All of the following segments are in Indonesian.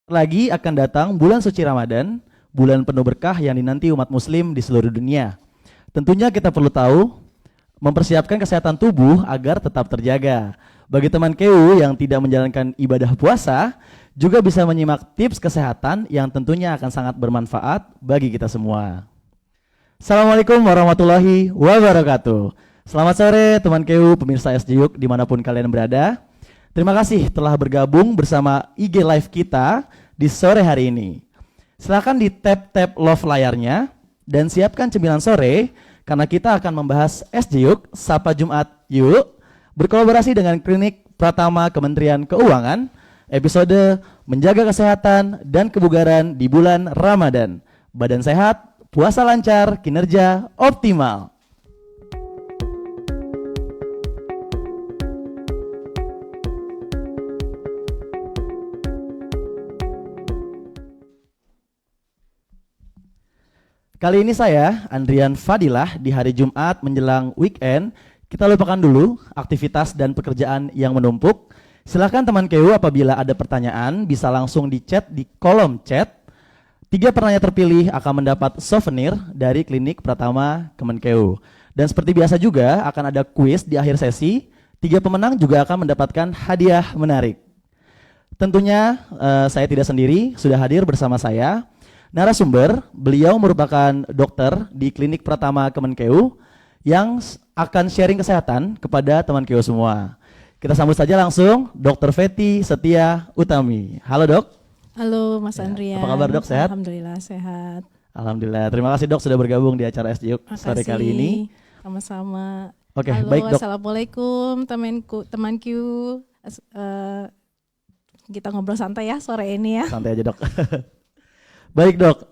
lagi akan datang bulan suci Ramadan, bulan penuh berkah yang dinanti umat muslim di seluruh dunia. Tentunya kita perlu tahu mempersiapkan kesehatan tubuh agar tetap terjaga. Bagi teman KU yang tidak menjalankan ibadah puasa, juga bisa menyimak tips kesehatan yang tentunya akan sangat bermanfaat bagi kita semua. Assalamualaikum warahmatullahi wabarakatuh. Selamat sore teman KU, pemirsa SJYUK dimanapun kalian berada. Terima kasih telah bergabung bersama IG Live kita di sore hari ini. Silakan di tap love layarnya dan siapkan cemilan sore karena kita akan membahas SJYUK Sapa Jumat Yuk berkolaborasi dengan Klinik Pratama Kementerian Keuangan, episode Menjaga Kesehatan dan Kebugaran di Bulan Ramadan. Badan sehat, puasa lancar, kinerja optimal. Kali ini saya, Andrian Fadilah, di hari Jumat menjelang weekend. Kita lupakan dulu aktivitas dan pekerjaan yang menumpuk. Silahkan teman KU apabila ada pertanyaan bisa langsung di chat di kolom chat. 3 penanya terpilih akan mendapat souvenir dari Klinik Pratama Kemenkeu. Dan seperti biasa juga akan ada kuis di akhir sesi. 3 pemenang juga akan mendapatkan hadiah menarik. Tentunya saya tidak sendiri, sudah hadir bersama saya narasumber. Beliau merupakan dokter di Klinik Pratama Kemenkeu yang akan sharing kesehatan kepada teman KU semua. Kita sambut saja langsung Dr. Fety Setia Utami. Halo dok. Halo Mas Andrian. Apa kabar dok, sehat? Alhamdulillah sehat. Alhamdulillah. Terima kasih dok sudah bergabung di acara SJYUK sore kali ini. Sama-sama. Oke, halo, baik dok. Assalamualaikum temanku. Kita ngobrol santai ya sore ini ya. Santai aja dok. Baik dok,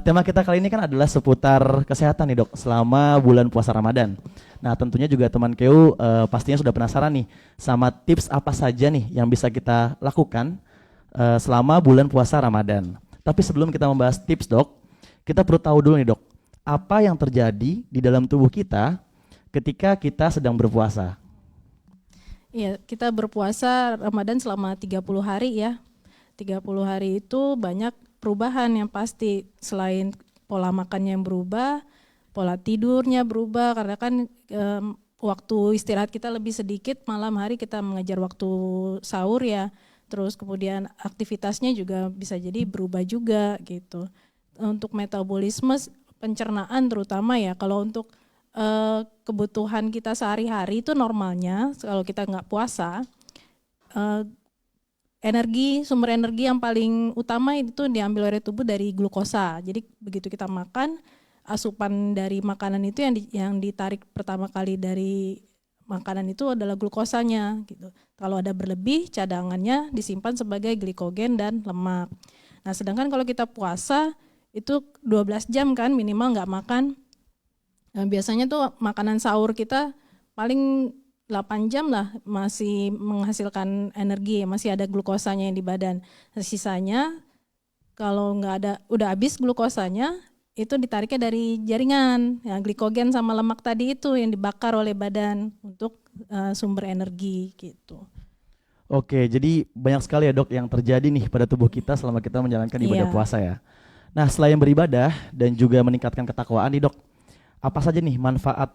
tema kita kali ini kan adalah seputar kesehatan nih dok selama bulan puasa Ramadan. Nah tentunya juga teman KU pastinya sudah penasaran nih sama tips apa saja nih yang bisa kita lakukan selama bulan puasa Ramadan. Tapi sebelum kita membahas tips dok, kita perlu tahu dulu nih dok, apa yang terjadi di dalam tubuh kita ketika kita sedang berpuasa? Iya, kita berpuasa Ramadan selama 30 hari ya. 30 hari itu banyak perubahan yang pasti, selain pola makannya yang berubah, pola tidurnya berubah karena kan waktu istirahat kita lebih sedikit, malam hari kita mengejar waktu sahur ya. Terus kemudian aktivitasnya juga bisa jadi berubah juga gitu. Untuk metabolisme pencernaan terutama ya, kalau untuk kebutuhan kita sehari-hari itu normalnya kalau kita nggak puasa, sumber energi yang paling utama itu diambil oleh tubuh dari glukosa. Jadi begitu kita makan, asupan dari makanan itu yang ditarik pertama kali dari makanan itu adalah glukosanya gitu. Kalau ada berlebih, cadangannya disimpan sebagai glikogen dan lemak. Nah, sedangkan kalau kita puasa itu 12 jam kan minimal nggak makan. Nah, biasanya tuh makanan sahur kita paling 8 jam lah masih menghasilkan energi, masih ada glukosanya yang di badan. Nah, sisanya kalau nggak ada, udah habis glukosanya, itu ditariknya dari jaringan, ya, glikogen sama lemak tadi itu yang dibakar oleh badan untuk sumber energi gitu. Oke, jadi banyak sekali ya dok yang terjadi nih pada tubuh kita selama kita menjalankan ibadah puasa ya. Nah selain beribadah dan juga meningkatkan ketakwaan nih dok, apa saja nih manfaat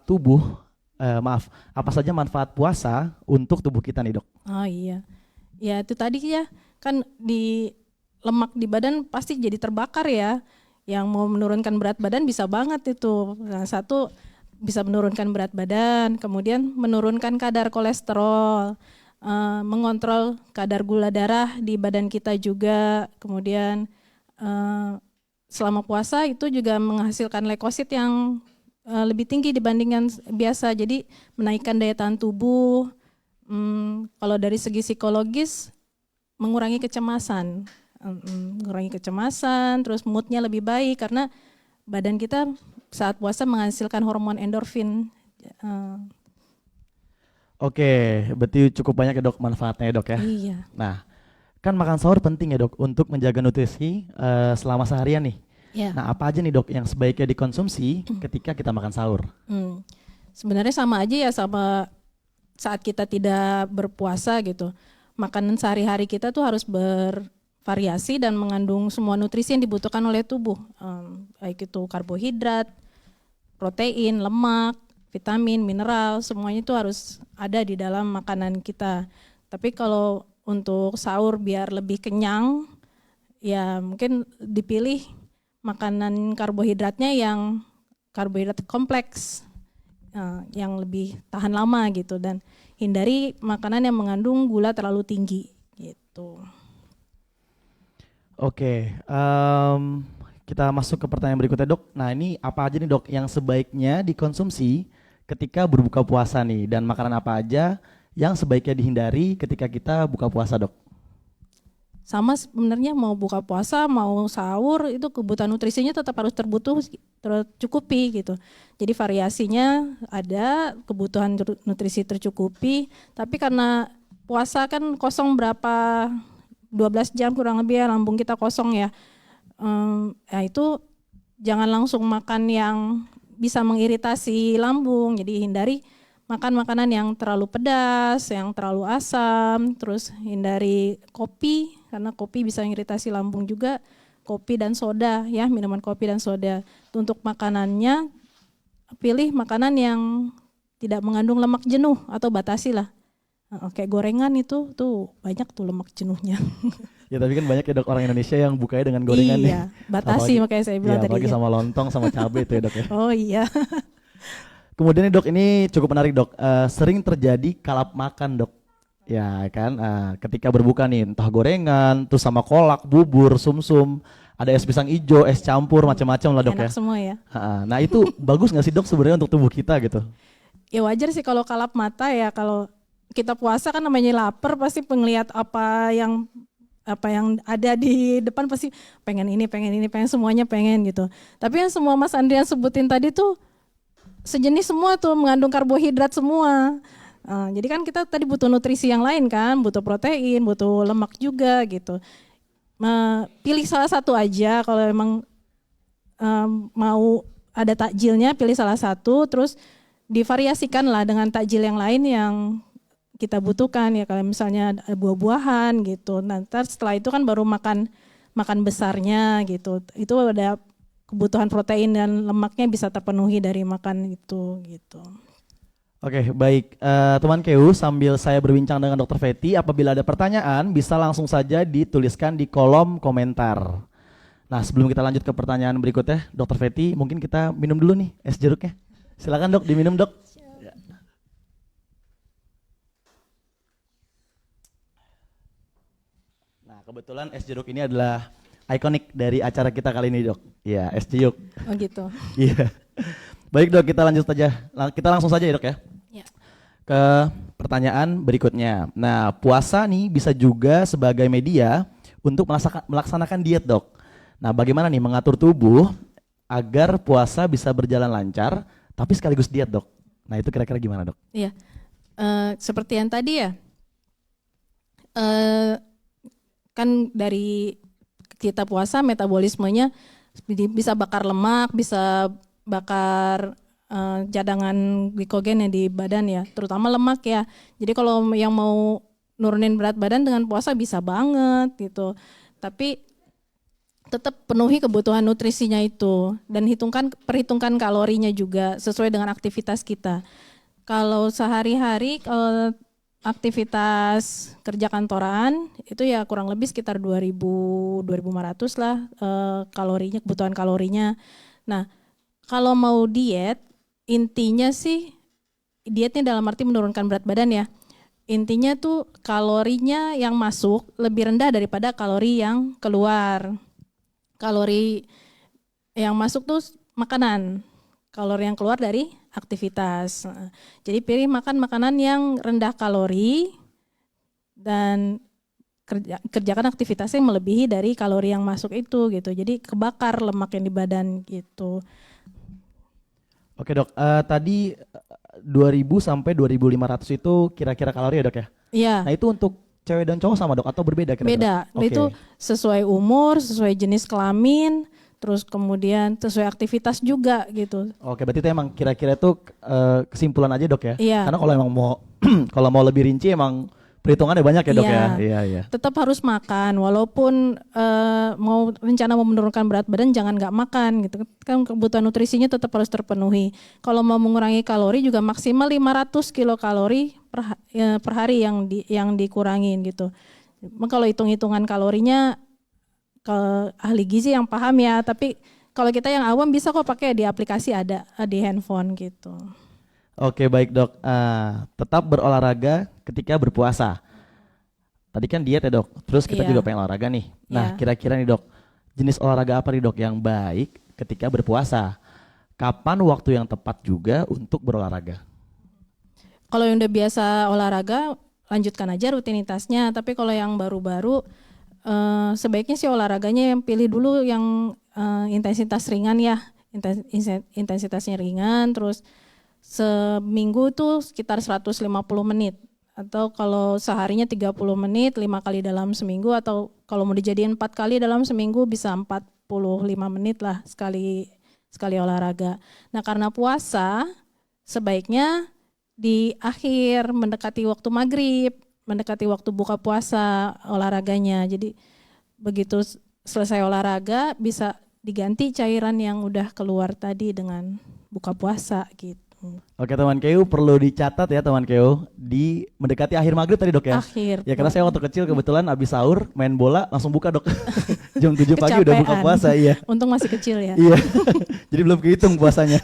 apa saja manfaat puasa untuk tubuh kita nih dok? Oh iya, ya itu tadi ya, kan di lemak di badan pasti jadi terbakar ya, yang mau menurunkan berat badan bisa banget itu. Nah, satu bisa menurunkan berat badan, kemudian menurunkan kadar kolesterol, mengontrol kadar gula darah di badan kita juga, kemudian selama puasa itu juga menghasilkan leukosit yang lebih tinggi dibandingkan biasa, jadi menaikkan daya tahan tubuh. Kalau dari segi psikologis mengurangi kecemasan, terus moodnya lebih baik karena badan kita saat puasa menghasilkan hormon endorfin. Oke, berarti cukup banyak ya dok manfaatnya ya dok ya. Iya. Nah, kan makan sahur penting ya dok untuk menjaga nutrisi selama seharian nih. Ya. Nah, apa aja nih dok yang sebaiknya dikonsumsi ketika kita makan sahur? Sebenarnya sama aja ya sama saat kita tidak berpuasa gitu. Makanan sehari-hari kita tuh harus variasi dan mengandung semua nutrisi yang dibutuhkan oleh tubuh, baik itu karbohidrat, protein, lemak, vitamin, mineral, semuanya itu harus ada di dalam makanan kita. Tapi kalau untuk sahur biar lebih kenyang, ya mungkin dipilih makanan karbohidratnya yang karbohidrat kompleks, yang lebih tahan lama gitu, dan hindari makanan yang mengandung gula terlalu tinggi gitu. Oke, kita masuk ke pertanyaan berikutnya dok. Nah ini apa aja nih dok yang sebaiknya dikonsumsi ketika berbuka puasa nih, dan makanan apa aja yang sebaiknya dihindari ketika kita buka puasa dok? Sama sebenarnya mau buka puasa mau sahur itu kebutuhan nutrisinya tetap harus tercukupi gitu. Jadi variasinya ada, kebutuhan nutrisi tercukupi, tapi karena puasa kan kosong berapa 12 jam kurang lebih ya, lambung kita kosong ya. Ya itu jangan langsung makan yang bisa mengiritasi lambung. Jadi hindari makan makanan yang terlalu pedas, yang terlalu asam, terus hindari kopi karena kopi bisa mengiritasi lambung juga. Kopi dan soda ya, minuman kopi dan soda. Untuk makanannya pilih makanan yang tidak mengandung lemak jenuh atau batasi lah. Kayak gorengan itu tuh banyak tuh lemak jenuhnya. Ya tapi kan banyak ya dok orang Indonesia yang bukanya dengan gorengan nih. Iya, batasi makanya saya bilang Iya, tadi. apalagi Ya. sama lontong sama cabai itu ya dok ya. Oh iya. Kemudian nih dok, ini cukup menarik dok. Sering terjadi kalap makan dok. Ya kan, ketika berbuka nih entah gorengan, terus sama kolak, bubur, sumsum, ada es pisang hijau, es campur, macam-macam lah dok. Enak Ya. semua ya. Nah itu bagus nggak sih dok sebenarnya untuk tubuh kita gitu? Ya wajar sih kalau kalap mata ya, kalau kita puasa kan namanya lapar, pasti penglihat apa yang ada di depan pasti pengen ini, pengen semuanya pengen gitu. Tapi yang semua Mas Andrian sebutin tadi tuh sejenis semua tuh, mengandung karbohidrat semua. Jadi kan kita tadi butuh nutrisi yang lain kan, butuh protein, butuh lemak juga gitu. Pilih salah satu aja kalau emang mau ada takjilnya, pilih salah satu, terus divariasikan lah dengan takjil yang lain yang kita butuhkan ya, kalau misalnya buah-buahan gitu. Nanti setelah itu kan baru makan besarnya gitu. Itu ada kebutuhan protein dan lemaknya bisa terpenuhi dari makan itu gitu. Oke, baik. Teman KU, sambil saya berbincang dengan Dr. Fetty, apabila ada pertanyaan bisa langsung saja dituliskan di kolom komentar. Nah, sebelum kita lanjut ke pertanyaan berikutnya, Dr. Fetty, mungkin kita minum dulu nih es jeruknya. Silakan dok, diminum dok. Nah, kebetulan es jeruk ini adalah ikonik dari acara kita kali ini dok. Iya, es jeruk. Oh gitu. Iya. Baik dok, kita lanjut saja. Kita langsung saja ya dok ya. Ya. Ke pertanyaan berikutnya. Nah, puasa nih bisa juga sebagai media untuk melaksanakan diet dok. Nah, bagaimana nih mengatur tubuh agar puasa bisa berjalan lancar, tapi sekaligus diet dok. Nah, itu kira-kira gimana dok? Iya. Seperti yang tadi ya. Kan dari kita puasa metabolismenya bisa bakar lemak, bisa bakar cadangan glikogen yang di badan ya, terutama lemak ya. Jadi kalau yang mau nurunin berat badan dengan puasa bisa banget gitu. Tapi tetap penuhi kebutuhan nutrisinya itu, dan perhitungkan kalorinya juga sesuai dengan aktivitas kita. Kalau sehari-hari aktivitas kerja kantoran itu ya kurang lebih sekitar 2.500 lah kalorinya, kebutuhan kalorinya. Nah, kalau mau diet, intinya sih dietnya dalam arti menurunkan berat badan ya. Intinya tuh kalorinya yang masuk lebih rendah daripada kalori yang keluar. Kalori yang masuk tuh makanan, kalori yang keluar dari aktivitas. Jadi pilih makan makanan yang rendah kalori dan kerjakan aktivitas yang melebihi dari kalori yang masuk itu gitu. Jadi kebakar lemak yang di badan gitu. Oke dok, tadi 2.000 sampai 2.500 itu kira-kira kalori ya dok ya? Iya. Nah itu untuk cewek dan cowok sama dok atau berbeda kira-kira? Beda, itu sesuai umur, sesuai jenis kelamin, terus kemudian sesuai aktivitas juga gitu. Oke, berarti itu emang kira-kira itu kesimpulan aja dok ya? Iya. Karena kalau emang mau kalau mau lebih rinci emang Perhitungannya banyak ya dok Iya. ya. Iya iya. Tetap harus makan walaupun mau menurunkan berat badan jangan nggak makan gitu kan, kebutuhan nutrisinya tetap harus terpenuhi. Kalau mau mengurangi kalori juga maksimal 500 kilokalori per hari yang dikurangin gitu. Kalau hitung-hitungan kalorinya ke ahli gizi yang paham ya, tapi kalau kita yang awam bisa kok pakai di aplikasi, ada di handphone gitu. Oke baik dok. Tetap berolahraga ketika berpuasa. Tadi kan diet ya dok. Terus kita Iya. juga pengen olahraga nih. Nah Iya. kira-kira nih dok, jenis olahraga apa nih dok yang baik ketika berpuasa? Kapan waktu yang tepat juga untuk berolahraga? Kalau yang udah biasa olahraga lanjutkan aja rutinitasnya. Tapi kalau yang baru-baru sebaiknya sih olahraganya yang pilih dulu yang intensitas ringan ya. Intensitasnya ringan, terus seminggu tuh sekitar 150 menit. Atau kalau seharinya 30 menit 5 kali dalam seminggu, atau kalau mau dijadiin 4 kali dalam seminggu bisa 45 menit lah sekali olahraga. Nah karena puasa sebaiknya di akhir mendekati waktu maghrib, mendekati waktu buka puasa olahraganya. Jadi begitu selesai olahraga bisa diganti cairan yang udah keluar tadi dengan buka puasa gitu. Oke teman Keu, perlu dicatat ya teman Keu, di mendekati akhir maghrib tadi dok ya. Akhir. Ya karena saya waktu kecil kebetulan abis sahur main bola langsung buka dok. Jam 7 pagi udah buka Kecapean. puasa iya. Untung masih kecil ya. Iya. Jadi belum kehitung puasanya.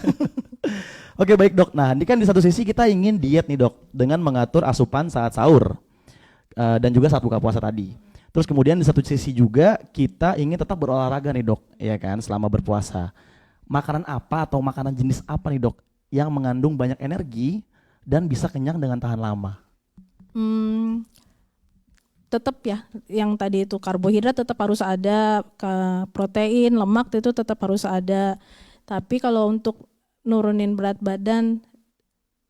Oke baik dok. Nah ini kan di satu sisi kita ingin diet nih dok, dengan mengatur asupan saat sahur dan juga saat buka puasa tadi. Terus kemudian di satu sisi juga kita ingin tetap berolahraga nih dok, ya kan, selama berpuasa. Makanan apa atau makanan jenis apa nih dok yang mengandung banyak energi dan bisa kenyang dengan tahan lama? Tetap ya, yang tadi itu karbohidrat tetap harus ada, protein, lemak itu tetap harus ada. Tapi kalau untuk nurunin berat badan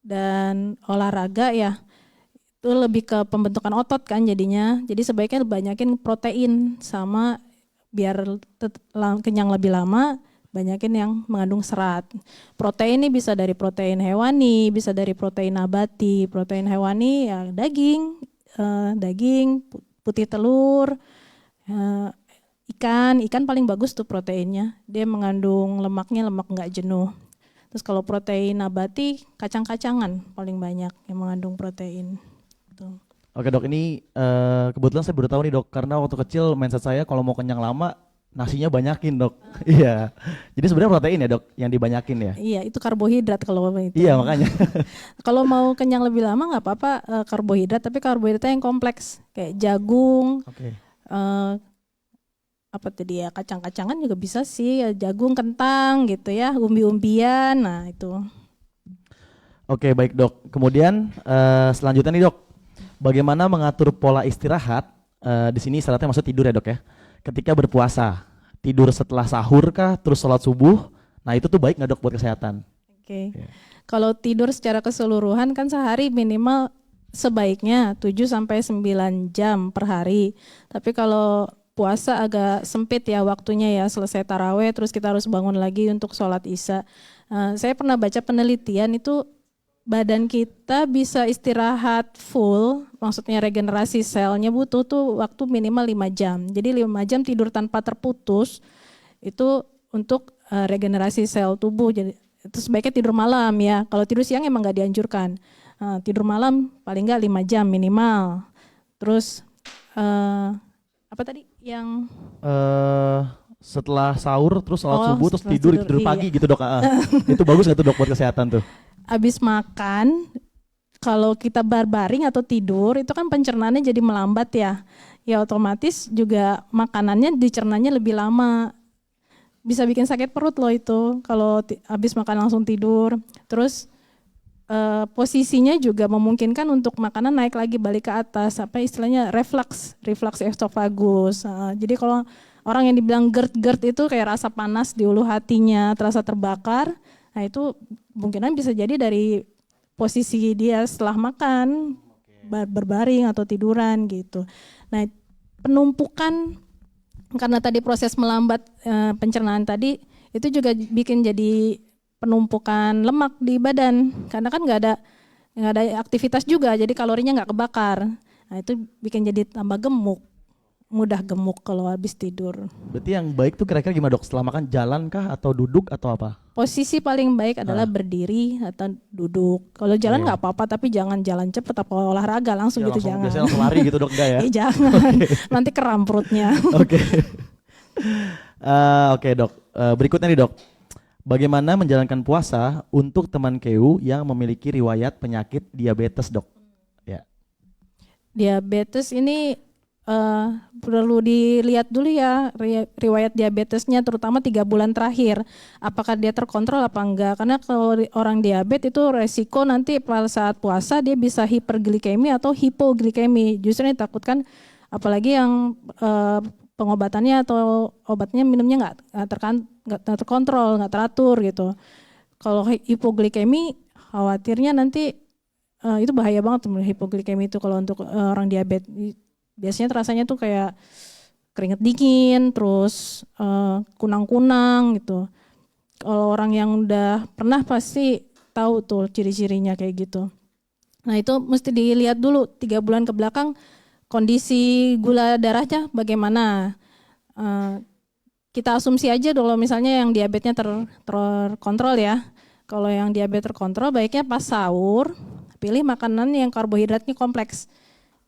dan olahraga ya itu lebih ke pembentukan otot kan jadinya. Jadi sebaiknya banyakin protein, sama biar kenyang lebih lama banyakin yang mengandung serat. Protein ini bisa dari protein hewani, bisa dari protein nabati. Protein hewani ya daging, putih telur, ikan paling bagus tuh proteinnya. Dia mengandung lemaknya, lemak nggak jenuh. Terus kalau protein nabati, kacang-kacangan paling banyak yang mengandung protein. Tuh. Oke dok, ini kebetulan saya baru tahu nih dok, karena waktu kecil mindset saya kalau mau kenyang lama nasinya banyakin dok. Iya. Jadi sebenarnya protein ya dok yang dibanyakin ya. Iya, itu karbohidrat kalau itu. Iya makanya. Kalau mau kenyang lebih lama nggak apa-apa karbohidrat, tapi karbohidratnya yang kompleks kayak jagung. Oke. Apa tadi ya, kacang-kacangan juga bisa sih, jagung, kentang gitu ya, umbi-umbian. Nah itu. Oke baik dok. Kemudian selanjutnya nih dok, bagaimana mengatur pola istirahat? Di sini istilahnya maksud tidur ya dok ya. Ketika berpuasa, tidur setelah sahur kah, terus sholat subuh, nah itu tuh baik nggak dok buat kesehatan? Oke. Kalau tidur secara keseluruhan kan sehari minimal sebaiknya 7-9 jam per hari. Tapi kalau puasa agak sempit ya waktunya ya, selesai taraweh terus kita harus bangun lagi untuk sholat isya. Saya pernah baca penelitian itu badan kita bisa istirahat full, maksudnya regenerasi selnya butuh tuh waktu minimal 5 jam. Jadi 5 jam tidur tanpa terputus itu untuk regenerasi sel tubuh. Jadi itu sebaiknya tidur malam ya. Kalau tidur siang emang nggak dianjurkan. Tidur malam paling nggak 5 jam minimal. Terus apa tadi yang setelah sahur terus sholat subuh terus tidur pagi iya. gitu dok. Itu bagus nggak tuh dok buat kesehatan tuh? Abis makan, kalau kita berbaring atau tidur itu kan pencernaannya jadi melambat ya. Ya otomatis juga makanannya dicernanya lebih lama. Bisa bikin sakit perut loh itu kalau abis makan langsung tidur. Terus posisinya juga memungkinkan untuk makanan naik lagi balik ke atas, apa istilahnya reflux esofagus. Jadi kalau orang yang dibilang GERD itu kayak rasa panas di ulu hatinya, terasa terbakar. Nah itu kemungkinan bisa jadi dari posisi dia setelah makan, berbaring atau tiduran gitu. Nah penumpukan, karena tadi proses melambat pencernaan tadi, itu juga bikin jadi penumpukan lemak di badan. Karena kan nggak ada aktivitas juga, jadi kalorinya nggak kebakar. Nah itu bikin jadi tambah gemuk, mudah gemuk kalau habis tidur. Berarti yang baik tuh kira-kira gimana dok? Setelah makan jalan kah atau duduk atau apa? Posisi paling baik adalah berdiri atau duduk. Kalau jalan nggak apa-apa, tapi jangan jalan cepet apa olahraga langsung Ya, gitu, langsung, jangan. biasanya langsung lari gitu dok, enggak ya? Jangan, nanti kram perutnya. Oke. Oke dok, berikutnya nih dok. Bagaimana menjalankan puasa untuk teman KU yang memiliki riwayat penyakit diabetes dok? Ya. Diabetes ini perlu dilihat dulu ya riwayat diabetesnya, terutama 3 bulan terakhir. Apakah dia terkontrol apa enggak? Karena kalau orang diabetes itu resiko nanti pada saat puasa dia bisa hiperglikemi atau hipoglikemi. Justru yang ditakutkan apalagi yang pengobatannya atau obatnya minumnya nggak terkontrol, nggak teratur gitu. Kalau hipoglikemi khawatirnya nanti itu bahaya banget hipoglikemi itu kalau untuk orang diabetes. Biasanya rasanya tuh kayak keringet dingin, terus kunang-kunang gitu. Kalau orang yang udah pernah pasti tahu tuh ciri-cirinya kayak gitu. Nah itu mesti dilihat dulu 3 bulan ke belakang kondisi gula darahnya bagaimana. Kita asumsi aja kalau misalnya yang diabetesnya terkontrol ya. Kalau yang diabetes terkontrol baiknya pas sahur pilih makanan yang karbohidratnya kompleks.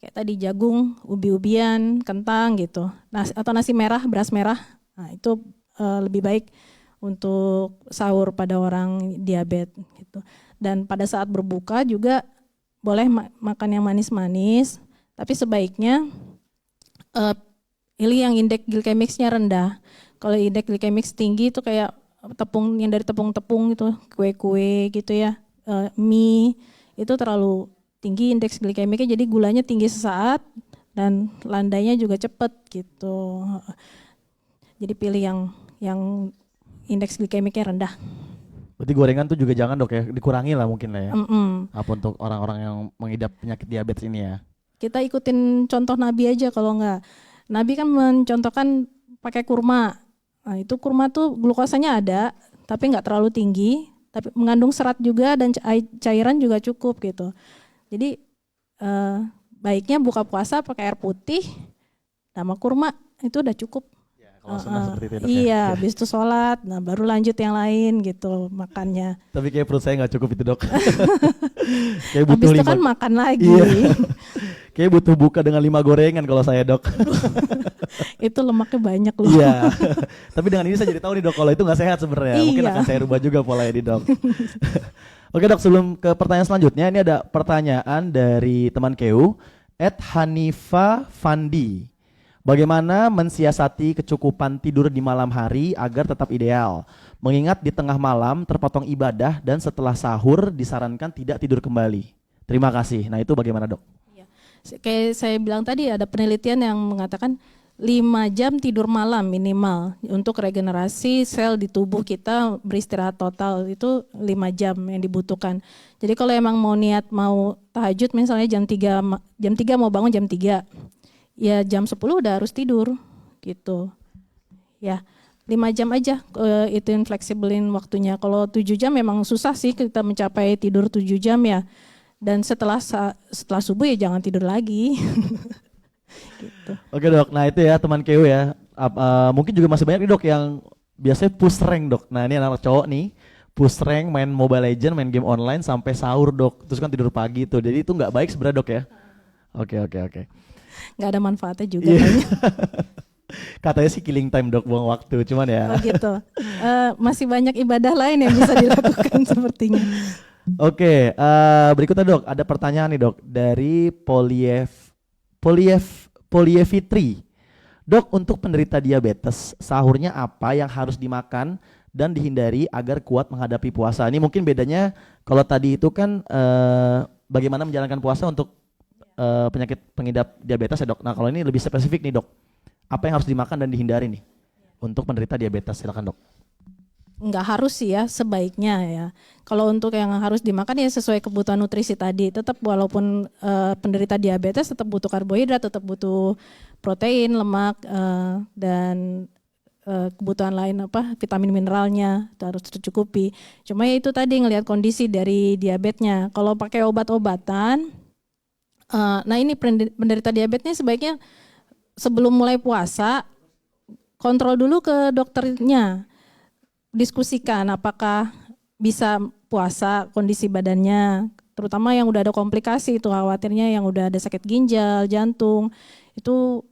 Kayak tadi jagung, ubi-ubian, kentang gitu. Atau nasi merah, beras merah. Nah, itu lebih baik untuk sahur pada orang diabetes gitu. Dan pada saat berbuka juga boleh makan yang manis-manis, tapi sebaiknya pilih yang indeks glikemiknya rendah. Kalau indeks glikemik tinggi itu kayak tepung yang dari tepung-tepung gitu, kue-kue gitu ya, mie itu terlalu tinggi indeks glikemiknya, jadi gulanya tinggi sesaat dan landainya juga cepet gitu. Jadi pilih yang indeks glikemiknya rendah. Berarti gorengan tuh juga jangan dok ya, dikurangi lah mungkin lah ya. Mm-mm. Apa untuk orang-orang yang mengidap penyakit diabetes ini ya? Kita ikutin contoh Nabi aja kalau enggak. Nabi kan mencontohkan pakai kurma. Nah itu kurma tuh glukosanya ada, tapi nggak terlalu tinggi, tapi mengandung serat juga dan cairan juga cukup gitu. Jadi baiknya buka puasa pakai air putih sama kurma itu udah cukup. Ya, kalau seperti itu dok Iya, ya. habis itu sholat, nah baru lanjut yang lain gitu makannya. Tapi kayak perut saya nggak cukup itu dok. Kayak butuh Habis itu 5. kan makan lagi. Iya. Kayak butuh buka dengan 5 gorengan kalau saya dok. Itu lemaknya banyak loh. Iya. Tapi dengan ini saya jadi tahu nih dok, kalau itu nggak sehat sebenarnya. Mungkin Iya. akan saya rubah juga polanya nih dok. Oke dok, sebelum ke pertanyaan selanjutnya, ini ada pertanyaan dari teman KU @Hanifa Fandi. Bagaimana mensiasati kecukupan tidur di malam hari agar tetap ideal? Mengingat di tengah malam terpotong ibadah dan setelah sahur disarankan tidak tidur kembali. Terima kasih. Nah itu bagaimana dok? Kayak saya bilang tadi ada penelitian yang mengatakan 5 jam tidur malam minimal untuk regenerasi sel di tubuh kita beristirahat total itu 5 jam yang dibutuhkan. Jadi kalau emang mau niat mau tahajud misalnya jam 3 mau bangun jam 3. Ya jam 10 udah harus tidur gitu. Ya 5 jam aja itu yang fleksibelin waktunya. Kalau 7 jam memang susah sih kita mencapai tidur 7 jam ya. Dan setelah subuh ya jangan tidur lagi. Gitu. Oke dok, nah itu ya teman KU ya. Mungkin juga masih banyak nih dok yang biasanya push rank dok. Nah ini anak cowok nih, push rank main Mobile Legends, main game online sampai sahur dok. Terus kan tidur pagi tuh, jadi itu nggak baik sebenarnya dok ya. Oke. Nggak ada manfaatnya juga Iya. kayaknya. Katanya sih killing time dok, buang waktu, cuman ya. Oh gitu. Masih banyak ibadah lain yang bisa dilakukan sepertinya. Oke, berikutnya dok, ada pertanyaan nih dok dari Polievitri. Dok, untuk penderita diabetes, sahurnya apa yang harus dimakan dan dihindari agar kuat menghadapi puasa? Ini mungkin bedanya kalau tadi itu kan bagaimana menjalankan puasa untuk penyakit pengidap diabetes ya dok. Nah kalau ini lebih spesifik nih dok, apa yang harus dimakan dan dihindari nih untuk penderita diabetes? Silakan dok. Nggak harus sih ya, sebaiknya ya. Kalau untuk yang harus dimakan ya sesuai kebutuhan nutrisi tadi. Tetap walaupun penderita diabetes tetap butuh karbohidrat, tetap butuh protein, lemak, dan kebutuhan lain vitamin mineralnya itu harus tercukupi. Cuma ya itu tadi ngelihat kondisi dari diabetesnya. Kalau pakai obat-obatan Nah ini penderita diabetesnya sebaiknya sebelum mulai puasa kontrol dulu ke dokternya, diskusikan apakah bisa puasa kondisi badannya, terutama yang udah ada komplikasi itu khawatirnya yang udah ada sakit ginjal, jantung, itu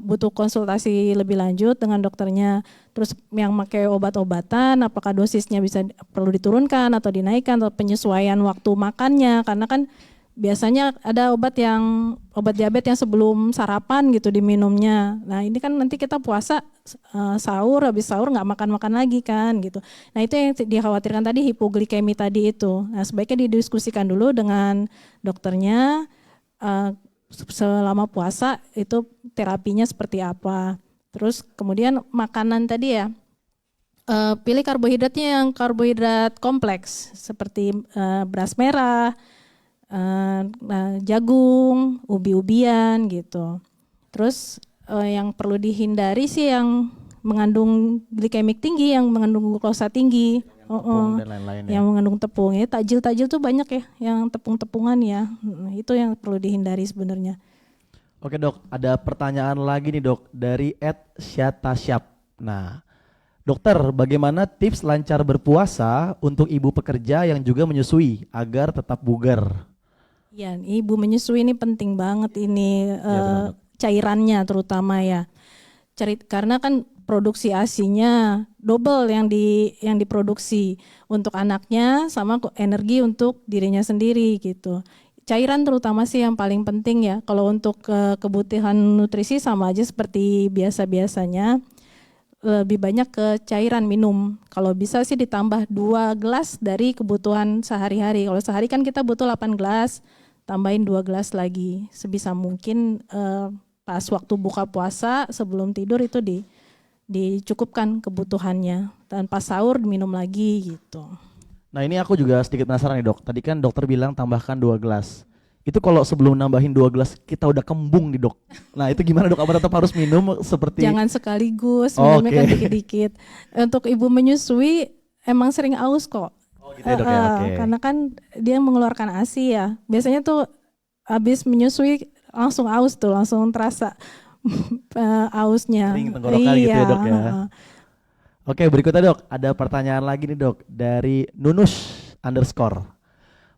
butuh konsultasi lebih lanjut dengan dokternya. Terus yang pakai obat-obatan, apakah dosisnya bisa perlu diturunkan atau dinaikkan atau penyesuaian waktu makannya, karena kan biasanya ada obat diabetes yang sebelum sarapan gitu diminumnya. Nah ini kan nanti kita puasa sahur, habis sahur nggak makan-makan lagi kan gitu. Nah itu yang dikhawatirkan tadi hipoglikemi tadi itu. Nah sebaiknya didiskusikan dulu dengan dokternya selama puasa itu terapinya seperti apa. Terus kemudian makanan tadi ya, pilih karbohidratnya yang karbohidrat kompleks seperti beras merah, jagung, ubi-ubian gitu. Terus yang perlu dihindari sih yang mengandung glikemik tinggi, yang mengandung glukosa tinggi, dan lain-lain ya. yang mengandung tepung. Ya, takjil tuh banyak ya, yang tepung-tepungan ya. Itu yang perlu dihindari sebenarnya. Oke dok, ada pertanyaan lagi nih dok dari @syatasyap. Nah, dokter, bagaimana tips lancar berpuasa untuk ibu pekerja yang juga menyusui agar tetap bugar? Ya, ibu menyusui ini penting banget ini benar, Dok. cairannya terutama ya. Karena kan produksi ASI-nya double yang diproduksi untuk anaknya sama energi untuk dirinya sendiri gitu. Cairan terutama sih yang paling penting ya. Kalau untuk kebutuhan nutrisi sama aja seperti biasa-biasanya, lebih banyak ke cairan minum. Kalau bisa sih ditambah 2 gelas dari kebutuhan sehari-hari. Kalau sehari kan kita butuh 8 gelas, tambahin 2 gelas lagi. Sebisa mungkin pas waktu buka puasa sebelum tidur itu dicukupkan kebutuhannya. Dan pas sahur minum lagi gitu. Nah ini aku juga sedikit penasaran nih dok. Tadi kan dokter bilang tambahkan 2 gelas. Itu kalau sebelum nambahin 2 gelas kita udah kembung nih dok. Nah itu gimana dok? Apa tetap harus minum seperti? Jangan sekaligus, minumnya kan dikit-dikit. Untuk ibu menyusui emang sering aus kok. Oh gitu ya dok ya, oke. Karena kan dia mengeluarkan ASI ya. Biasanya tuh habis menyusui langsung aus tuh, langsung terasa ausnya. Kering tenggorokan gitu ya dok ya. Oke, berikutnya dok, ada pertanyaan lagi nih dok dari Nunus_.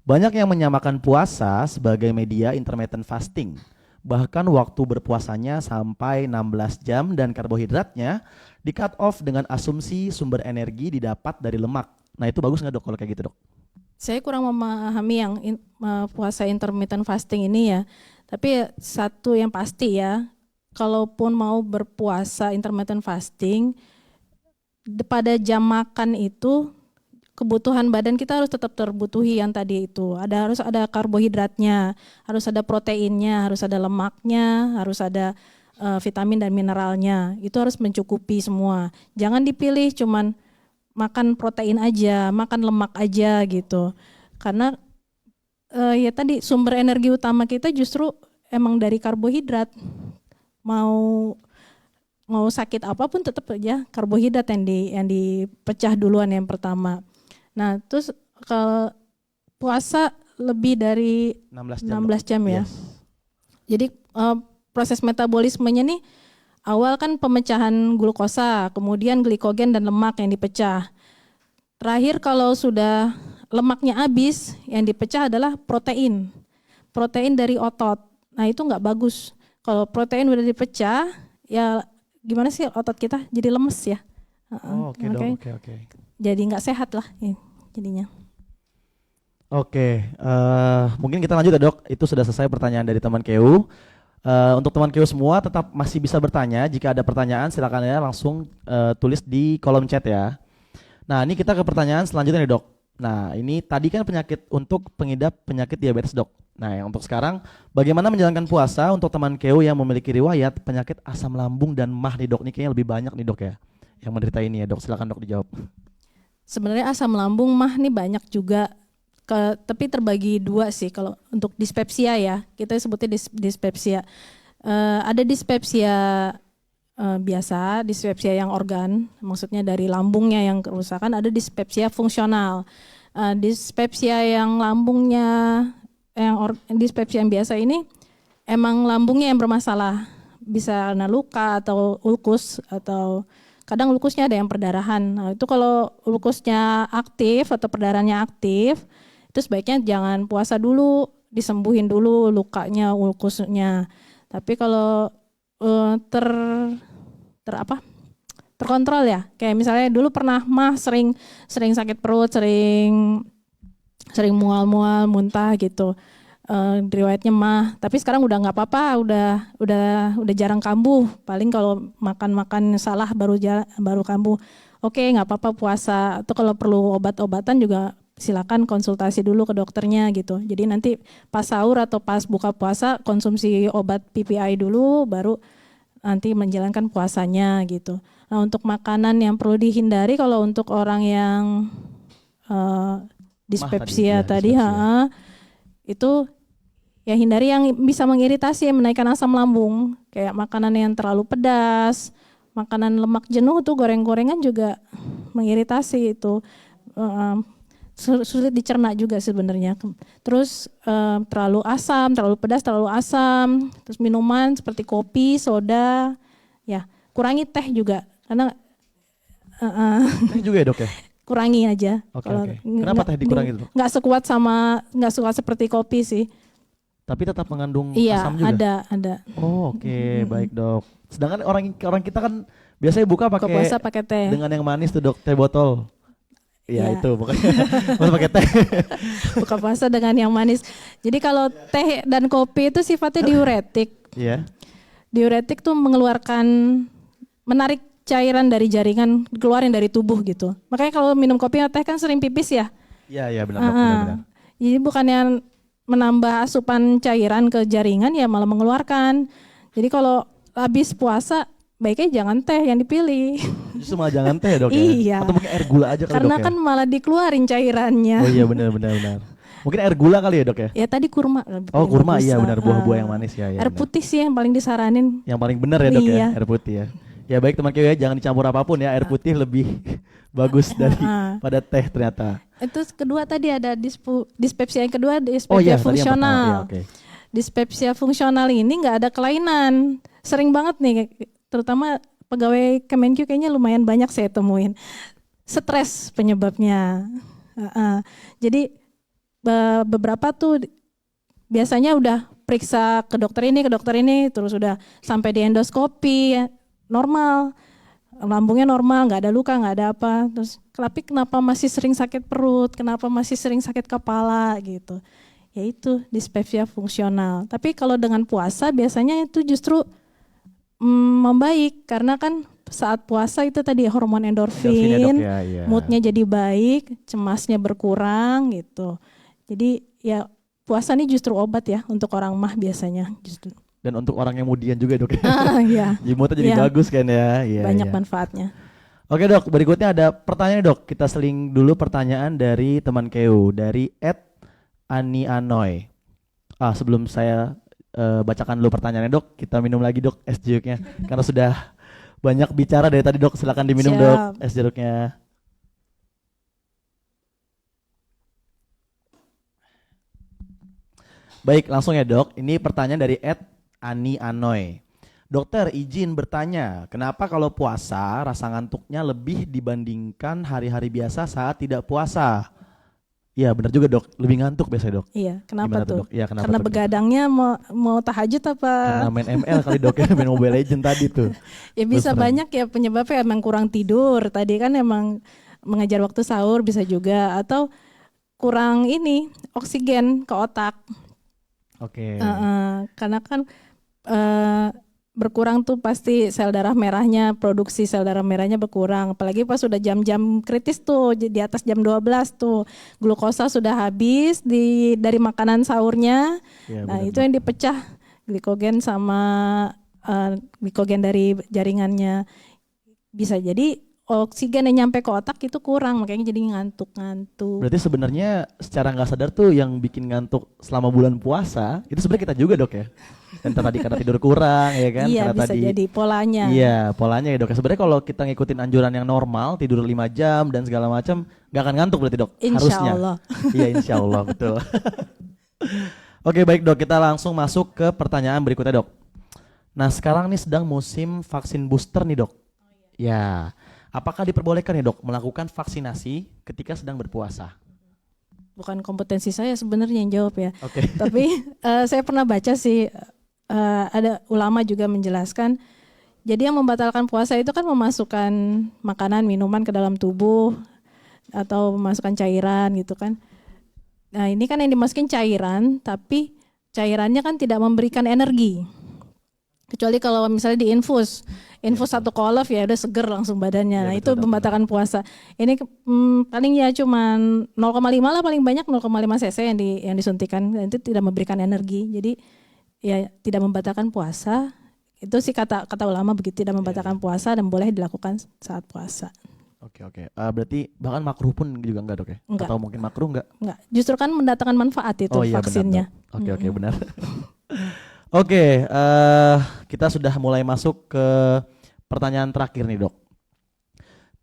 Banyak yang menyamakan puasa sebagai media intermittent fasting. Bahkan waktu berpuasanya sampai 16 jam dan karbohidratnya di cut off dengan asumsi sumber energi didapat dari lemak. Nah itu bagus nggak dok kalau kayak gitu dok? Saya kurang memahami yang puasa intermittent fasting ini ya. Tapi satu yang pasti ya, kalaupun mau berpuasa intermittent fasting, pada jam makan itu kebutuhan badan kita harus tetap terbutuhi yang tadi itu. Harus ada karbohidratnya, harus ada proteinnya, harus ada lemaknya, harus ada vitamin dan mineralnya. Itu harus mencukupi semua. Jangan dipilih cuman makan protein aja, makan lemak aja gitu. Karena ya tadi sumber energi utama kita justru emang dari karbohidrat. Mau sakit apapun tetap aja karbohidrat yang dipecah duluan yang pertama. Nah, terus kalau puasa lebih dari 16 jam ya. Yes. Jadi proses metabolismenya nih awal kan pemecahan glukosa, kemudian glikogen dan lemak yang dipecah. Terakhir kalau sudah lemaknya habis, yang dipecah adalah protein. Protein dari otot. Nah, itu enggak bagus. Kalau protein udah dipecah, ya gimana sih otot kita jadi lemes ya. Oke dok, oke. Jadi nggak sehat lah jadinya. Oke, mungkin kita lanjut ya dok. Itu sudah selesai pertanyaan dari teman KU. Untuk teman KU semua tetap masih bisa bertanya. Jika ada pertanyaan silakan ya langsung tulis di kolom chat ya. Nah ini kita ke pertanyaan selanjutnya nih dok. Nah ini tadi kan penyakit untuk pengidap penyakit diabetes dok. Nah yang untuk sekarang bagaimana menjalankan puasa untuk teman KU yang memiliki riwayat penyakit asam lambung dan MAH nih dok. Ini kayaknya lebih banyak nih dok ya yang menderita ini ya dok. Silakan dok dijawab. Sebenarnya asam lambung MAH nih banyak juga, tapi terbagi 2 sih. Kalau untuk dispepsia ya, kita sebutnya dispepsia. Ada dispepsia biasa, dispepsia yang organ, maksudnya dari lambungnya yang kerusakan. Ada dispepsia fungsional. Dispepsia yang lambungnya dispepsia yang biasa ini emang lambungnya yang bermasalah, bisa kena luka atau ulkus, atau kadang ulkusnya ada yang perdarahan. Nah, itu kalau ulkusnya aktif atau perdarahannya aktif, itu sebaiknya jangan puasa dulu, disembuhin dulu lukanya, ulkusnya. Tapi kalau ter terkontrol ya, kayak misalnya dulu pernah sering sakit perut, sering mual-mual, muntah gitu, riwayatnya tapi sekarang udah nggak apa-apa, udah jarang kambuh, paling kalau makan salah baru kambuh, oke, nggak apa-apa puasa. Atau kalau perlu obat-obatan juga silakan konsultasi dulu ke dokternya gitu. Jadi nanti pas sahur atau pas buka puasa konsumsi obat PPI dulu, baru nanti menjalankan puasanya gitu. Nah, untuk makanan yang perlu dihindari kalau untuk orang yang dispepsia tadi, itu ya hindari yang bisa mengiritasi, menaikkan asam lambung, kayak makanan yang terlalu pedas, makanan lemak jenuh tuh, goreng-gorengan juga mengiritasi itu, sulit dicerna juga sebenarnya. Terus terlalu asam, terlalu pedas, terlalu asam, terus minuman seperti kopi, soda, ya kurangi teh juga, karena Teh juga ya dok ya? kurangi aja. Oke. Kenapa teh dikurangi itu? Nggak sekuat seperti kopi sih. Tapi tetap mengandung Iya, asam juga? ada. Oh, oke, baik dok. Sedangkan orang kita kan biasanya buka Puasa pakai teh. dengan yang manis tuh dok, teh botol. Iya Ya. itu pokoknya harus pakai teh. Buka puasa dengan yang manis. Jadi kalau teh dan kopi itu sifatnya diuretik. Iya. Diuretik tuh menarik cairan dari jaringan, keluarin dari tubuh gitu. Makanya kalau minum kopi atau teh kan sering pipis ya. Iya benar dok, benar. Jadi bukannya menambah asupan cairan ke jaringan, ya malah mengeluarkan. Jadi kalau habis puasa baiknya jangan teh yang dipilih. Justru malah jangan teh dok ya? Iya. Atau mungkin air gula aja kali Karena dok ya? kan malah dikeluarin cairannya. Oh iya benar. Mungkin air gula kali ya dok ya? Ya tadi kurma. Oh kurma iya benar, buah-buah yang manis ya. Air putih sih yang paling disaranin. Yang paling benar ya dok ya, Iya. air putih ya. Ya baik teman ya, jangan dicampur apapun ya, air putih lebih bagus pada teh ternyata. Itu kedua tadi ada dispepsia yang kedua, Tadi dispepsia yang fungsional. pertama, Dispepsia fungsional ini nggak ada kelainan. Sering banget nih, terutama pegawai Kemenkyu kayaknya lumayan banyak saya temuin. Stres penyebabnya. Jadi beberapa tuh biasanya udah periksa ke dokter ini, terus udah sampai di endoskopi, normal, lambungnya normal, nggak ada luka, nggak ada apa. Terus tapi kenapa masih sering sakit perut, kenapa masih sering sakit kepala gitu. Yaitu dispepsia fungsional. Tapi kalau dengan puasa biasanya itu justru membaik, karena kan saat puasa itu tadi hormon endorfin, ya, dok, ya. moodnya jadi baik, cemasnya berkurang gitu. Jadi ya puasa ini justru obat ya untuk orang mah biasanya justru. Dan untuk orang yang mudian juga dok ya. Ya. Moodnya jadi bagus kan ya. Banyak manfaatnya. Oke dok, berikutnya ada pertanyaan dok. Kita seling dulu pertanyaan dari teman Keu, dari @anianoy. Sebelum saya bacakan dulu pertanyaannya dok, kita minum lagi dok es jeruknya. Karena sudah banyak bicara dari tadi dok, silakan diminum. Siap. Dok es jeruknya. Baik, langsung ya dok. Ini pertanyaan dari @anianoy. Dokter, izin bertanya, kenapa kalau puasa rasa ngantuknya lebih dibandingkan hari-hari biasa saat tidak puasa? Iya benar juga dok, lebih ngantuk biasanya dok. Iya, kenapa tuh? Ya, kenapa karena tuh, begadangnya mau tahajud apa? Karena main ML kali dok ya, main Mobile Legend tadi tuh. Ya bisa banyak ya penyebabnya, emang kurang tidur. Tadi kan emang mengejar waktu sahur bisa juga, atau kurang oksigen ke otak. Oke. Karena kan berkurang tuh pasti sel darah merahnya, produksi sel darah merahnya berkurang. Apalagi pas sudah jam-jam kritis tuh, di atas jam 12 tuh, glukosa sudah habis dari makanan sahurnya. Ya, nah itu yang dipecah glikogen sama glikogen dari jaringannya. Bisa jadi oksigen yang nyampe ke otak itu kurang, makanya jadi ngantuk-ngantuk. Berarti sebenarnya secara nggak sadar tuh yang bikin ngantuk selama bulan puasa itu sebenarnya kita juga dok ya. Dan tadi karena tidur kurang ya kan. Iya karena bisa jadi polanya. Iya polanya ya dok. Sebenarnya kalau kita ngikutin anjuran yang normal, tidur 5 jam dan segala macam, nggak akan ngantuk berarti dok. Insya harusnya. Allah. Iya insya Allah betul. Oke, baik dok, kita langsung masuk ke pertanyaan berikutnya dok. Nah sekarang nih sedang musim vaksin booster nih dok. Ya, apakah diperbolehkan nih dok melakukan vaksinasi ketika sedang berpuasa? Bukan kompetensi saya sebenarnya yang jawab ya. Oke. Tapi saya pernah baca sih, ada ulama juga menjelaskan. Jadi yang membatalkan puasa itu kan memasukkan makanan, minuman ke dalam tubuh atau memasukkan cairan gitu kan. Nah ini kan yang dimasukin cairan, tapi cairannya kan tidak memberikan energi. Kecuali kalau misalnya diinfus, satu kolaf ya udah seger langsung badannya. Ya, Nah betul, itu membatalkan puasa. Ini paling ya cuman 0,5 lah, paling banyak 0,5 cc yang disuntikan, dan itu tidak memberikan energi. Jadi ya tidak membatalkan puasa. Itu sih kata ulama begitu, tidak membatalkan puasa dan boleh dilakukan saat puasa. Oke. Berarti bahkan makruh pun juga enggak dok ya? Enggak. Atau mungkin makruh enggak? Enggak, justru kan mendatangkan manfaat itu vaksinnya. Benar, Oke, benar. Oke, kita sudah mulai masuk ke pertanyaan terakhir nih dok.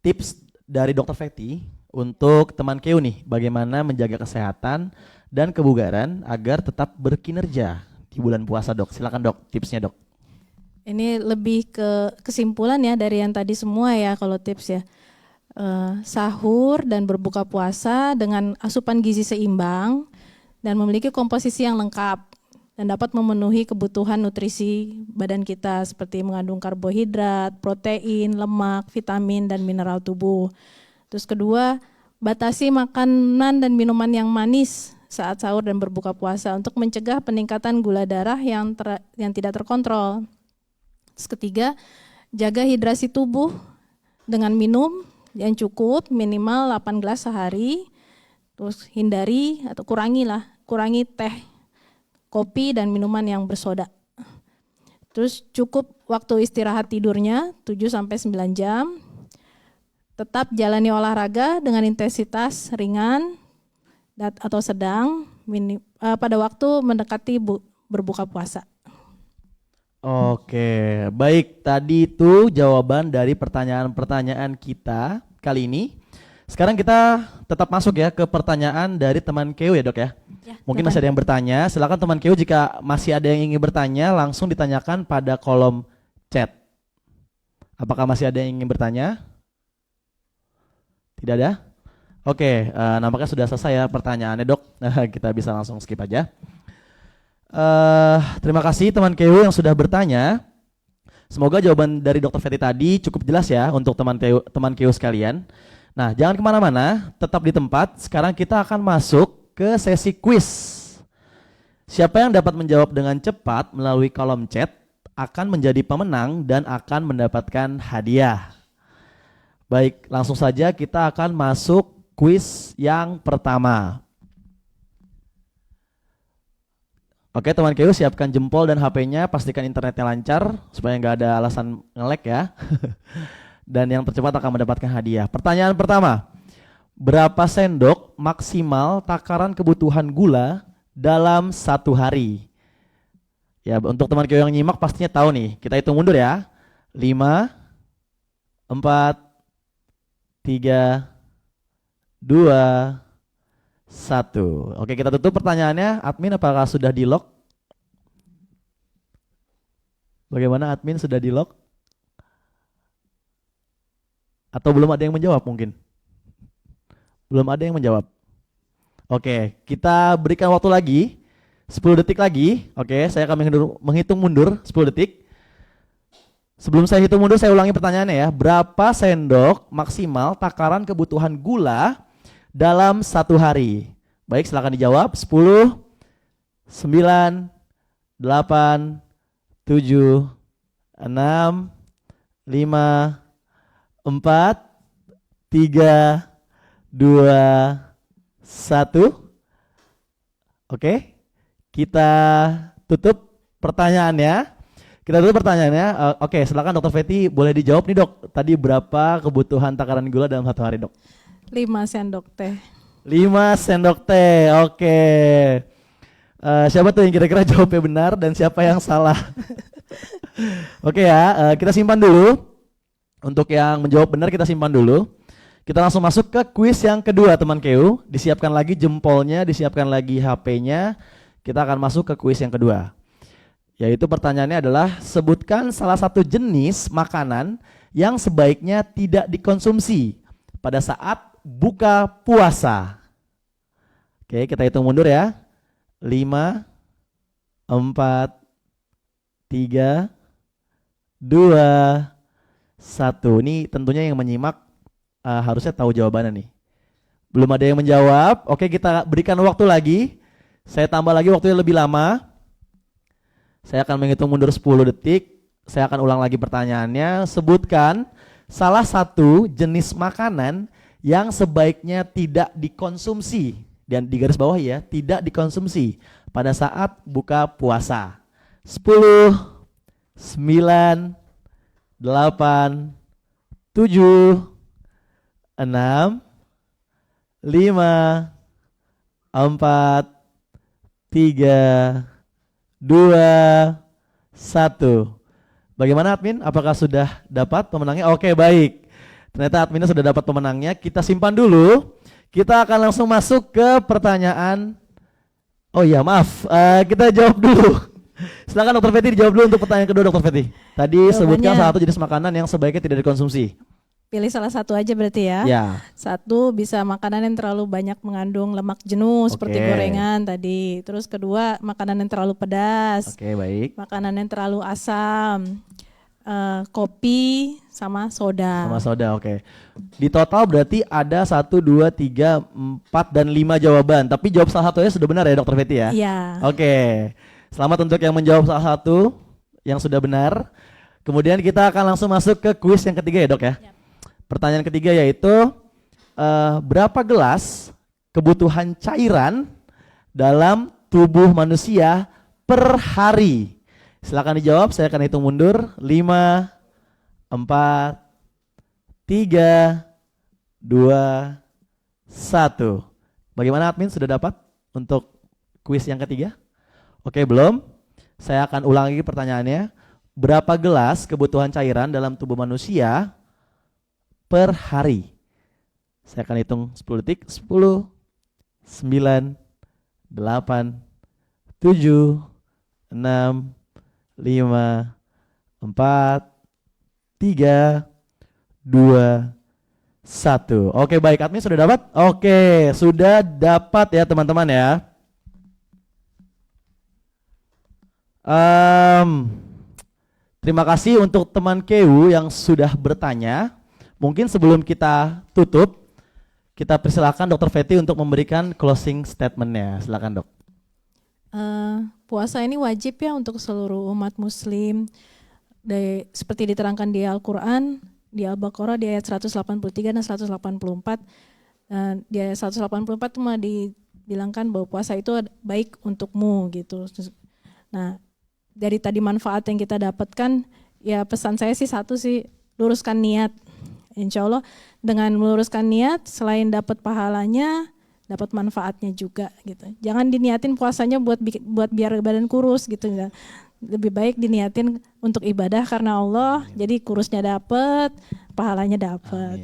Tips dari Dr. Fetty untuk teman KU nih, bagaimana menjaga kesehatan dan kebugaran agar tetap berkinerja di bulan puasa dok. Silakan dok, tipsnya dok. Ini lebih ke kesimpulan ya dari yang tadi semua ya kalau tips ya. Sahur dan berbuka puasa dengan asupan gizi seimbang dan memiliki komposisi yang lengkap dan dapat memenuhi kebutuhan nutrisi badan kita seperti mengandung karbohidrat, protein, lemak, vitamin, dan mineral tubuh. Terus kedua, batasi makanan dan minuman yang manis saat sahur dan berbuka puasa untuk mencegah peningkatan gula darah yang tidak terkontrol. Terus ketiga, jaga hidrasi tubuh dengan minum yang cukup minimal 8 gelas sehari. Terus hindari atau kurangi teh, kopi dan minuman yang bersoda. Terus cukup waktu istirahat tidurnya 7-9 jam. Tetap jalani olahraga dengan intensitas ringan atau sedang pada waktu mendekati berbuka puasa. Oke, baik, tadi itu jawaban dari pertanyaan-pertanyaan kita kali ini. Sekarang kita tetap masuk ya ke pertanyaan dari teman KU ya dok ya. Mungkin masih ada yang bertanya, silakan teman KU jika masih ada yang ingin bertanya langsung ditanyakan pada kolom chat. Apakah masih ada yang ingin bertanya? Tidak ada? Oke, nampaknya sudah selesai ya pertanyaannya dok. Kita bisa langsung skip aja. Terima kasih teman KU yang sudah bertanya. Semoga jawaban dari Dr. Fetty tadi cukup jelas ya untuk teman KU sekalian. Nah, jangan kemana-mana, tetap di tempat. Sekarang kita akan masuk ke sesi quiz. Siapa yang dapat menjawab dengan cepat melalui kolom chat akan menjadi pemenang dan akan mendapatkan hadiah. Baik, langsung saja kita akan masuk quiz yang pertama. Oke teman KU, siapkan jempol dan HP-nya, pastikan internetnya lancar supaya nggak ada alasan nge-lag ya. Dan yang tercepat akan mendapatkan hadiah. Pertanyaan pertama, berapa sendok maksimal takaran kebutuhan gula dalam 1 hari? Ya, untuk teman KU yang nyimak pastinya tahu nih. Kita hitung mundur ya. 5, 4, 3, 2, 1. Oke, kita tutup pertanyaannya. Admin, apakah sudah di lock? Bagaimana admin, sudah di lock? Atau belum ada yang menjawab mungkin? Belum ada yang menjawab. Oke, kita berikan waktu lagi 10 detik lagi. Oke, saya akan menghitung mundur 10 detik. Sebelum saya hitung mundur, saya ulangi pertanyaannya ya. Berapa sendok maksimal takaran kebutuhan gula dalam 1 hari? Baik, silakan dijawab. 10, 9, 8, 7, 6, 5, 4, 3, 2, 1. Oke, kita tutup pertanyaannya. Oke, silakan Dr. Fetty, boleh dijawab nih dok. Tadi berapa kebutuhan takaran gula dalam 1 hari dok? 5 sendok teh. 5 sendok teh, oke. Siapa tuh yang kira-kira jawabnya benar dan siapa yang salah? Oke ya, kita simpan dulu. Untuk yang menjawab benar kita simpan dulu. Kita langsung masuk ke kuis yang kedua teman KU. Disiapkan lagi jempolnya, disiapkan lagi HP-nya. Kita akan masuk ke kuis yang kedua. Yaitu pertanyaannya adalah sebutkan salah satu jenis makanan yang sebaiknya tidak dikonsumsi pada saat buka puasa. Oke, kita hitung mundur ya. 5, 4, 3, 2, 1. Ini tentunya yang menyimak harusnya tahu jawabannya nih. Belum ada yang menjawab. Oke, kita berikan waktu lagi. Saya tambah lagi waktunya lebih lama. Saya akan menghitung mundur 10 detik. Saya akan ulang lagi pertanyaannya. Sebutkan salah satu jenis makanan yang sebaiknya tidak dikonsumsi. Dan di garis bawah ya, tidak dikonsumsi pada saat buka puasa. 10, 9, 8, 7, 6, 5, 4, 3, 2, 1. Bagaimana admin? Apakah sudah dapat pemenangnya? Oke, baik. Ternyata adminnya sudah dapat pemenangnya. Kita simpan dulu. Kita akan langsung masuk ke pertanyaan. Oh iya, maaf. Kita jawab dulu. Silakan Dokter Feti dijawab dulu untuk pertanyaan kedua, Dokter Feti. Tadi sebutkan salah satu jenis makanan yang sebaiknya tidak dikonsumsi. Pilih salah satu aja berarti ya. Ya. Satu, bisa makanan yang terlalu banyak mengandung lemak jenuh seperti Oke. gorengan tadi. Terus kedua, makanan yang terlalu pedas. Oke, baik. Makanan yang terlalu asam. Kopi sama soda. Sama soda, oke. Di total berarti ada 1, 2, 3, 4, dan 5 jawaban. Tapi jawab salah satunya sudah benar ya, Dokter Feti ya? Iya. Oke. Selamat untuk yang menjawab salah satu yang sudah benar. Kemudian kita akan langsung masuk ke kuis yang ketiga ya, Dok ya. Yap. Pertanyaan ketiga yaitu berapa gelas kebutuhan cairan dalam tubuh manusia per hari? Silakan dijawab, saya akan hitung mundur. 5, 4, 3, 2, 1. Bagaimana admin, sudah dapat untuk kuis yang ketiga? Oke, belum? Saya akan ulang lagi pertanyaannya. Berapa gelas kebutuhan cairan dalam tubuh manusia per hari? Saya akan hitung 10 detik. 10, 9, 8, 7, 6, 5, 4, 3, 2, 1. Oke, baik, admin sudah dapat? Oke, sudah dapat ya teman-teman ya. Terima kasih untuk teman KU yang sudah bertanya. Mungkin sebelum kita tutup, kita persilakan Dokter Feti untuk memberikan closing statement-nya. Silakan, Dok. Puasa ini wajib ya untuk seluruh umat muslim. Seperti diterangkan di Al-Quran, di Al-Baqarah di ayat 183 dan 184. Di ayat 184 cuma dibilangkan bahwa puasa itu baik untukmu gitu. Nah, dari tadi manfaat yang kita dapatkan, ya pesan saya sih satu sih, luruskan niat. Insya Allah dengan meluruskan niat, selain dapat pahalanya, dapat manfaatnya juga gitu. Jangan diniatin puasanya buat biar badan kurus gitu. Lebih baik diniatin untuk ibadah karena Allah, jadi kurusnya dapat, pahalanya dapat.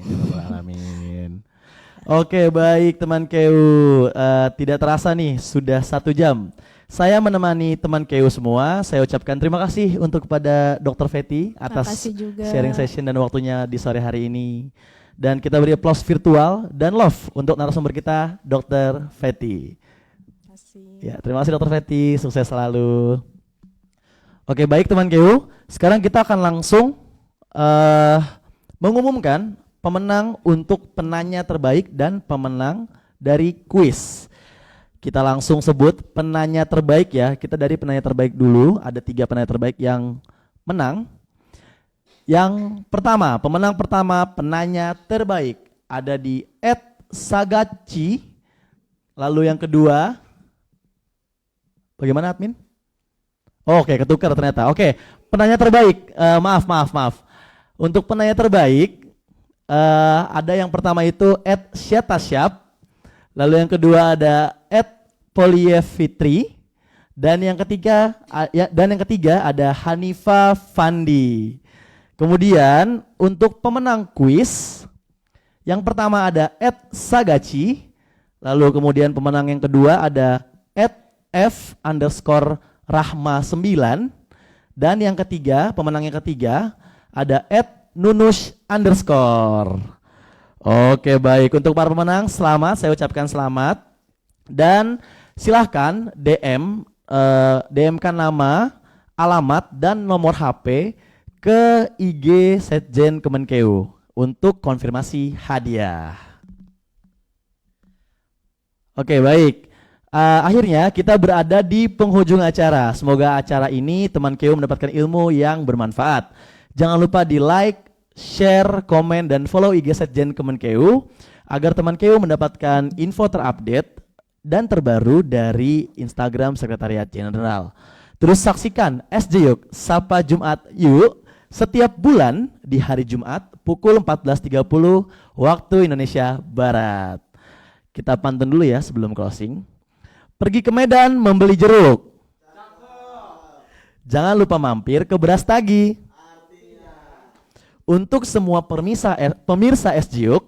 Amin. Oke, baik teman KU. Tidak terasa nih sudah 1 jam. Saya menemani teman KU semua. Saya ucapkan terima kasih untuk kepada Dokter Feti atas sharing session dan waktunya di sore hari ini. Dan kita beri aplaus virtual dan love untuk narasumber kita, Dokter Feti. Ya, terima kasih Dokter Feti, sukses selalu. Oke, baik teman KU. Sekarang kita akan langsung mengumumkan pemenang untuk penanya terbaik dan pemenang dari kuis. Kita langsung sebut penanya terbaik ya. Kita dari penanya terbaik dulu. Ada 3 penanya terbaik yang menang. Yang pertama, pemenang pertama penanya terbaik ada di @sagaci. Lalu yang kedua, bagaimana admin? Oke, ketukar ternyata. Oke, penanya terbaik. Maaf. Untuk penanya terbaik ada yang pertama itu @syatasyap. Lalu yang kedua ada @poliefitri. Dan yang ketiga ada Hanifa Fandi. Kemudian untuk pemenang kuis, yang pertama ada @sagaci, lalu kemudian pemenang yang kedua ada @f_rahma9. Dan yang ketiga, pemenang yang ketiga ada @nunus_. Oke, baik. Untuk para pemenang, selamat. Saya ucapkan selamat. Dan silahkan DM-kan nama, alamat, dan nomor HP ke IG Setjen Kemenkeu untuk konfirmasi hadiah. Oke, baik. Akhirnya kita berada di penghujung acara. Semoga acara ini teman Keu mendapatkan ilmu yang bermanfaat. Jangan lupa di like, share, komen, dan follow IG Setjen Kemenkeu agar teman Keu mendapatkan info terupdate dan terbaru dari Instagram Sekretariat Jenderal. Terus saksikan SJ Yuk Sapa Jumat Yuk setiap bulan di hari Jumat pukul 14.30 waktu Indonesia Barat. Kita pantun dulu ya sebelum closing. Pergi ke Medan membeli jeruk. Jangan lupa mampir ke Beras Tagi. Untuk semua pemirsa SJUK,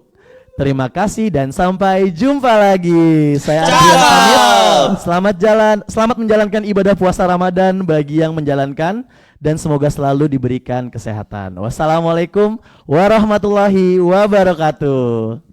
terima kasih dan sampai jumpa lagi. Saya Adrian pamit. Selamat menjalankan ibadah puasa Ramadan bagi yang menjalankan dan semoga selalu diberikan kesehatan. Wassalamualaikum warahmatullahi wabarakatuh.